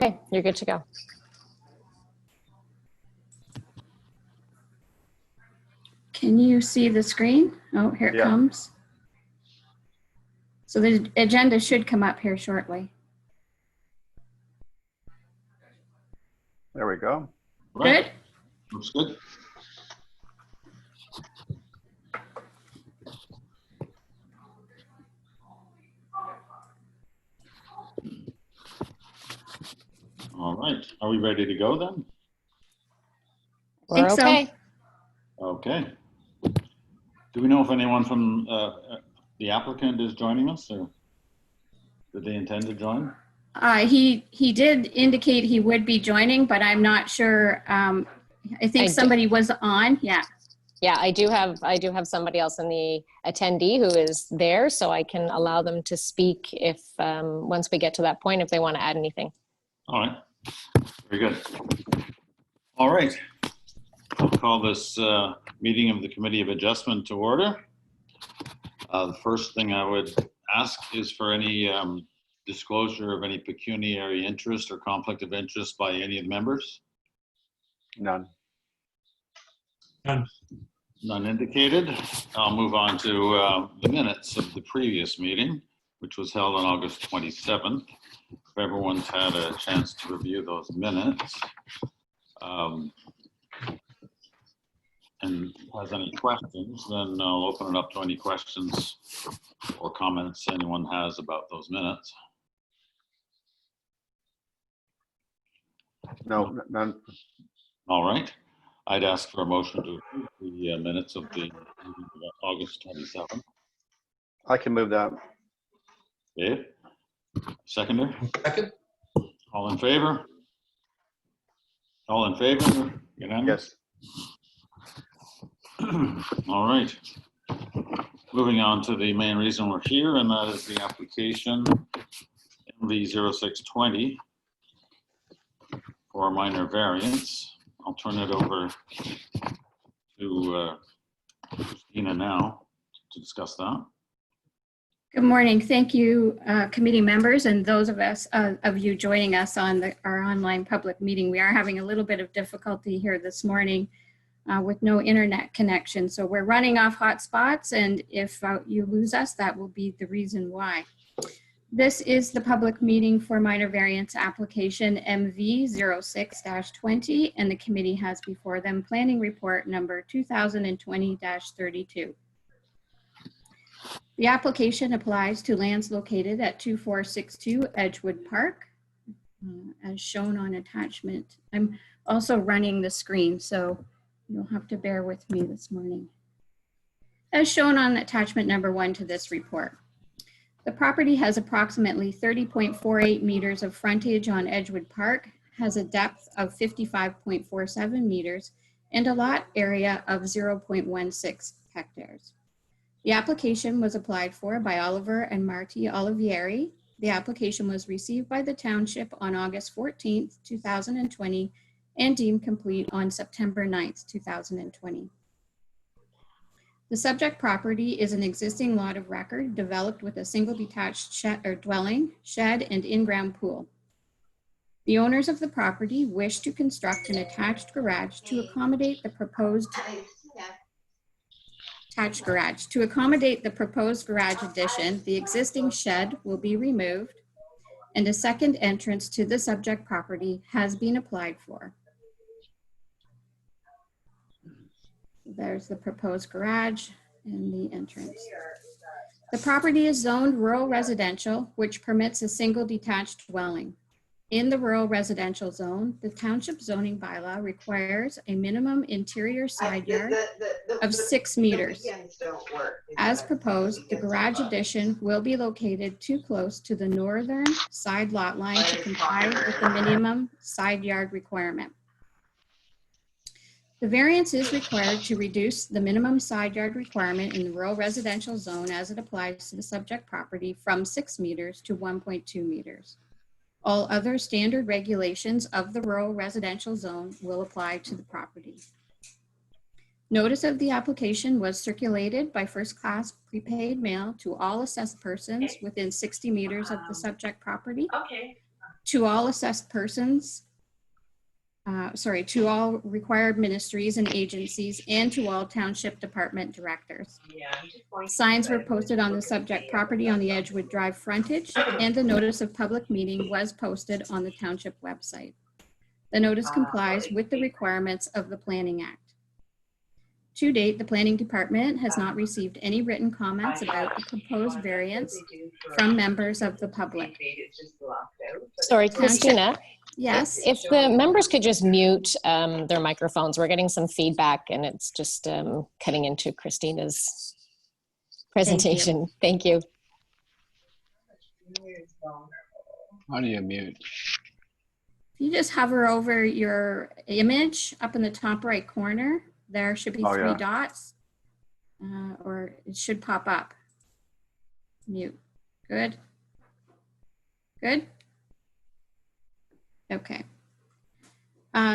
Okay, you're good to go. Can you see the screen? Oh, here it comes. So the agenda should come up here shortly. There we go. Good? Looks good. All right, are we ready to go then? We're Think so. okay. Okay. Do we know if anyone from the applicant is joining us, or did they intend to join? He did indicate he would be joining, but I'm not sure. I think somebody was on. Yeah. Yeah, I do have somebody else in the attendee who is there, so I can allow them to speak if once we get to that point, if they want to add anything. All right, very good. All right, I'll call this meeting of the Committee of Adjustment to order. The first thing I would ask is for any disclosure of any pecuniary interest or conflict of interest by any of the members. None. None. None indicated. I'll move on to the minutes of the previous meeting, which was held on August 27th. If everyone's had a chance to review those minutes and has any questions, then I'll open it up to any questions or comments anyone has about those minutes. No, none. All right. I'd ask for a motion to approve the minutes of the August 27th. I can move that. Dave? Seconder? Second? All in favor? All in favor? Unanimous? Yes. All right. Moving on to the main reason we're here, and that is the application MV0620 for a minor variance. I'll turn it over to Christina now to discuss that. Good morning. Thank you, committee members, and those of you joining us on our online public meeting. We are having a little bit of difficulty here this morning with no internet connection. So we're running off hotspots, and if you lose us, that will be the reason why. This is the public meeting for minor variance application MV06-20, and the committee has before them planning report number 2020-32. The application applies to lands located at 2462 Edgewood Park, as shown on attachment. I'm also running the screen, so you'll have to bear with me this morning. As shown on attachment number 1 to this report. The property has approximately 30.48 meters of frontage on Edgewood Park, has a depth of 55.47 meters, and a lot area of 0.16 hectares. The application was applied for by Oliver and Marty Olivieri. The application was received by the township on August 14th, 2020, and deemed complete on September 9th, 2020. The subject property is an existing lot of record developed with a single detached shed or dwelling, shed, and in-ground pool. The owners of the property wish to construct an attached garage to accommodate the proposed garage addition. The existing shed will be removed, and a second entrance to the subject property has been applied for. There's the proposed garage and the entrance. The property is zoned rural residential, which permits a single detached dwelling. In the rural residential zone, the township zoning bylaw requires a minimum interior side yard of 6 meters. As proposed, the garage addition will be located too close to the northern side lot line to comply with the minimum side yard requirement. The variance is required to reduce the minimum side yard requirement in the rural residential zone as it applies to the subject property from 6 meters to 1.2 meters. All other standard regulations of the rural residential zone will apply to the property. Notice of the application was circulated by first-class prepaid mail to all assessed persons within 60 meters of the subject property. to all assessed persons, to all required ministries and agencies, and to all township department directors. Signs were posted on the subject property on the Edgewood Drive frontage, and the notice of public meeting was posted on the township website. The notice complies with the requirements of the Planning Act. To date, the Planning Department has not received any written comments about the proposed variance from members of the public. Sorry, Christina, Yes, if the members could just mute their microphones, we're getting some feedback and it's just cutting into Christina's presentation. Thank you. How do you mute? if you just hover over your image up in the top right corner, there should be Oh, three yeah. dots, or it should pop up. Mute. Good. Good. Okay.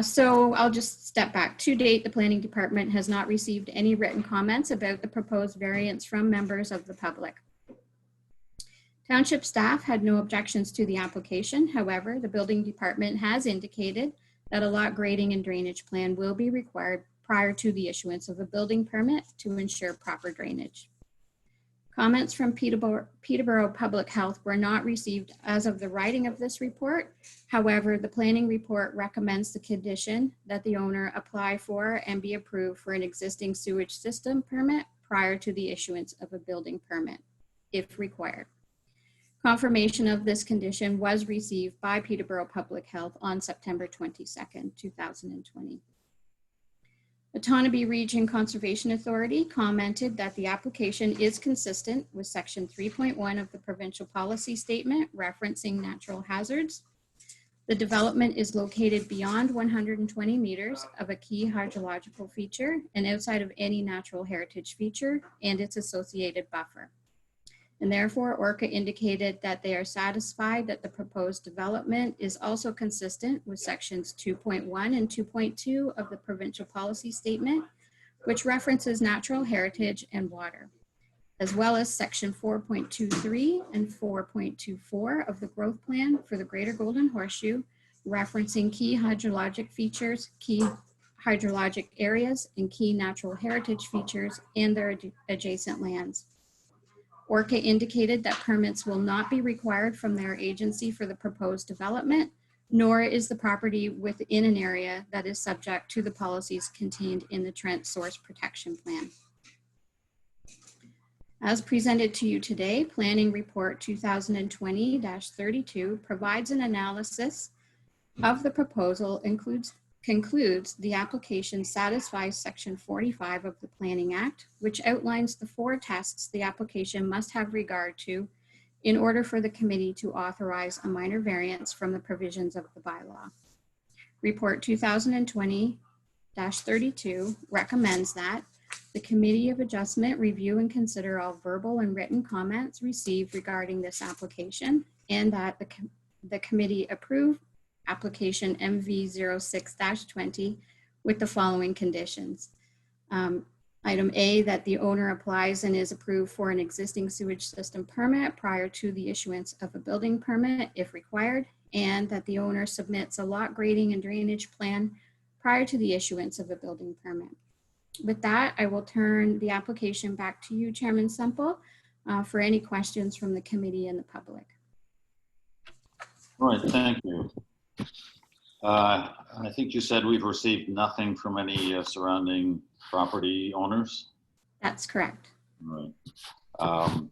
So I'll just step back. To date, the Planning Department has not received any written comments about the proposed variance from members of the public. Township staff had no objections to the application. However, the Building Department has indicated that a lot grading and drainage plan will be required prior to the issuance of a building permit to ensure proper drainage. Comments from Peterborough Public Health were not received as of the writing of this report. However, the planning report recommends the condition that the owner apply for and be approved for an existing sewage system permit prior to the issuance of a building permit, if required. Confirmation of this condition was received by Peterborough Public Health on September 22nd, 2020. Otonabee Region Conservation Authority commented that the application is consistent with Section 3.1 of the provincial policy statement referencing natural hazards. The development is located beyond 120 meters of a key hydrological feature and outside of any natural heritage feature and its associated buffer. And therefore, ORCA indicated that they are satisfied that the proposed development is also consistent with sections 2.1 and 2.2 of the provincial policy statement, which references natural heritage and water, as well as section 4.23 and 4.24 of the growth plan for the Greater Golden Horseshoe, referencing key hydrologic features, key hydrologic areas, and key natural heritage features and their adjacent lands. ORCA indicated that permits will not be required from their agency for the proposed development, nor is the property within an area that is subject to the policies contained in the Trent Source Protection Plan. As presented to you today, Planning Report 2020-32 provides an analysis of the proposal, concludes the application satisfies Section 45 of the Planning Act, which outlines the 4 tests the application must have regard to in order for the committee to authorize a minor variance from the provisions of the bylaw. Report 2020-32 recommends that the Committee of Adjustment review and consider all verbal and written comments received regarding this application, and that the committee approve application MV06-20 with the following conditions. Item A, that the owner applies and is approved for an existing sewage system permit prior to the issuance of a building permit if required, and that the owner submits a lot grading and drainage plan prior to the issuance of a building permit. With that, I will turn the application back to you, Chairman Semple, for any questions from the committee and the public. All right, thank you. I think you said we've received nothing from any surrounding property owners. That's correct. All right.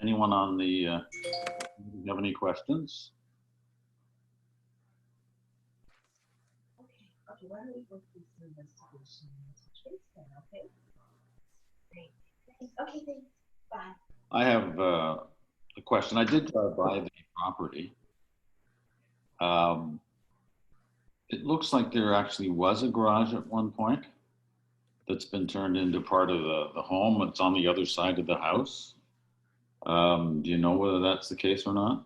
Anyone on the, you have any questions? Okay, why don't we go through some investigation then, okay? Great. Okay, thanks. Bye. I have a question. I did drive by the property. It looks like there actually was a garage at one point that's been turned into part of the home. It's on the other side of the house. Do you know whether that's the case or not?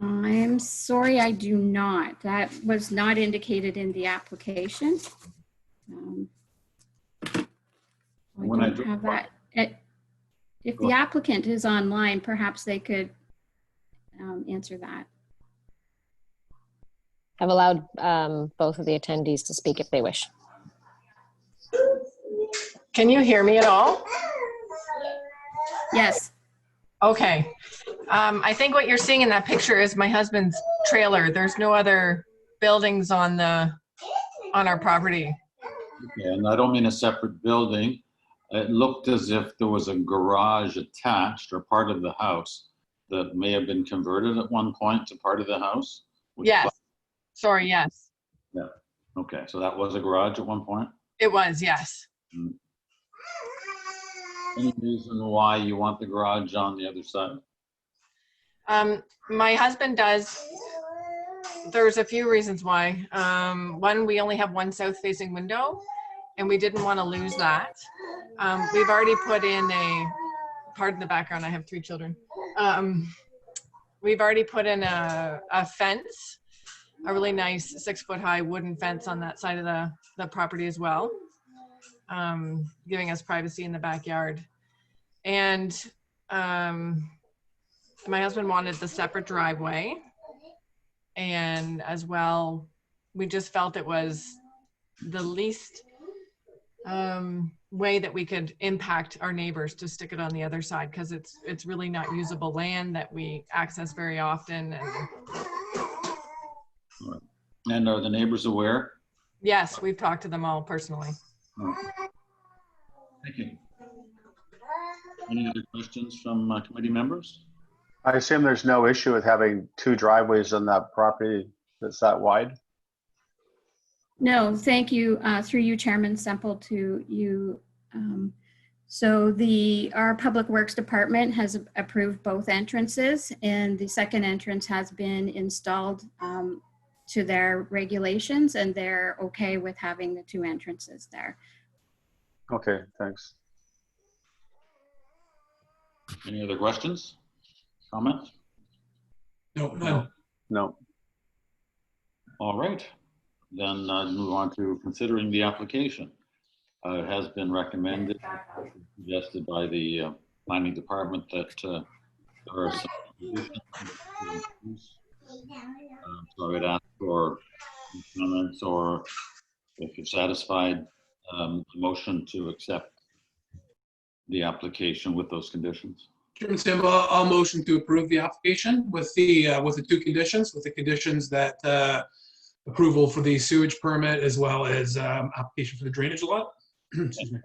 I'm sorry, I do not. That was not indicated in the application. I When I don't have that. If the applicant is online, perhaps they could answer that. I've allowed both of the attendees to speak if they wish. Can you hear me at all? Yes. Okay. I think what you're seeing in that picture is my husband's trailer. There's no other buildings on our property. Okay, and I don't mean a separate building. It looked as if there was a garage attached or part of the house that may have been converted at one point to part of the house. Yes. Sorry, yes. Yeah. Okay, so that was a garage at one point? It was, yes. Any reason why you want the garage on the other side? My husband does. There's a few reasons why. One, we only have one south-facing window, and we didn't want to lose that. We've already put in pardon the background, I have 3 children. We've already put in a fence, a really nice 6-foot-high wooden fence on that side of the property as well, giving us privacy in the backyard. And my husband wanted the separate driveway. And as well, we just felt it was the least way that we could impact our neighbors to stick it on the other side, because it's really not usable land that we access very often. And are the neighbors aware? Yes, we've talked to them all personally. Thank you. Any other questions from committee members? I assume there's no issue with having 2 driveways on that property that's that wide? No, thank you. Through you, Chairman Semple, to you. So our Public Works Department has approved both entrances, and the second entrance has been installed to their regulations, and they're okay with having the 2 entrances there. Okay, thanks. Any other questions? Comments? No. No. All right. Then move on to considering the application. It has been recommended, suggested by the planning department that there are some conditions. So I would ask for comments, or if you're satisfied, a motion to accept the application with those conditions. Chairman Sample, I'll motion to approve the application with the 2 conditions, with the conditions that approval for the sewage permit as well as application for the drainage lot. Excuse me.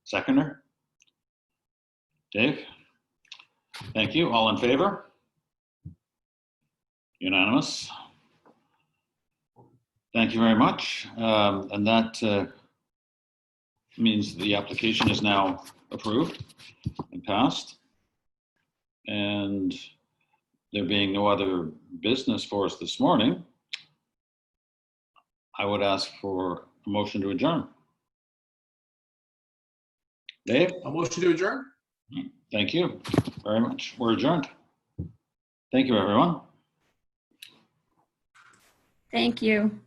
Seconder? Dave? Thank you. All in favor? Unanimous. Thank you very much. And that means the application is now approved and passed. And there being no other business for us this morning, I would ask for a motion to adjourn. Dave? A motion to adjourn? Thank you very much. We're adjourned. Thank you, everyone. Thank you.